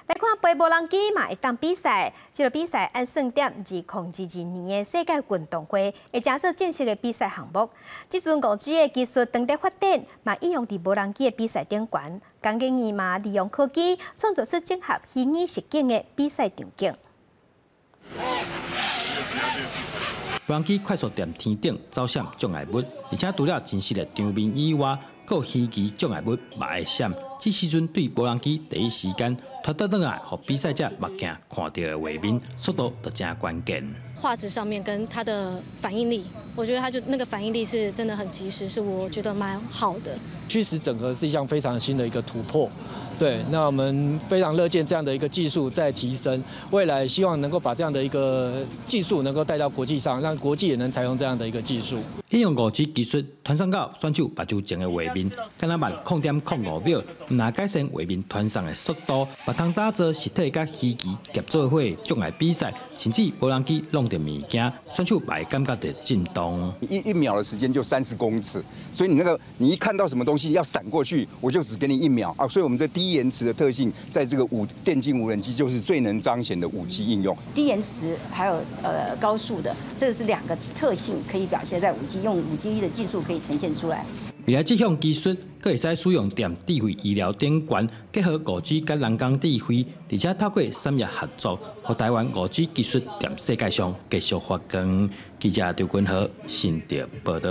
来看飞无人机嘛会当比赛，这个比赛按算点2022年的世界运动会会加入正式的比赛项目。这阵5G的技术当地发展，嘛应用伫无人机的比赛顶悬。工研院嘛利用科技创造出整合虚拟实境的比赛场景。无人机快速踮天顶走闪障碍物，而且除了真实的场面以外，还有虚拟障碍物嘛会闪。这时阵对无人机第一时间拖倒转来，互比赛者目镜看到的画面，速度就真关键。画质上面跟它的反应力，我觉得它就那个反应力是真的很及时，是我觉得蛮好的。虚实整合是一项非常新的一个突破。对，那我们非常乐见这样的一个技术在提升，未来希望能够把这样的一个技术能够带到国际上，让国际也能采用这样的一个技术。应用5G 技术传送到选手目睭前的画面，敢若慢0.05秒，唔难改善画面传送的速度，也通打造实体甲虚拟结做伙障碍比赛，甚至无人机弄着物件，选手也会感觉到震动。一秒的时间就30公尺，所以你一看到什么东西要闪过去，我就只给你1秒啊！所以我们这低延迟的特性，在这个电竞无人机就是最能彰显的5G 应用。低延迟还有高速的，这是2个特性可以表现在5G，用5G 的技术可以呈现出来。未来这项技术，佫会使使用电智慧医疗顶悬，结合5G 甲人工智慧，而且透过产业合作，让台湾5G 技术在世界上继续发光。记者刘君豪，新竹报道。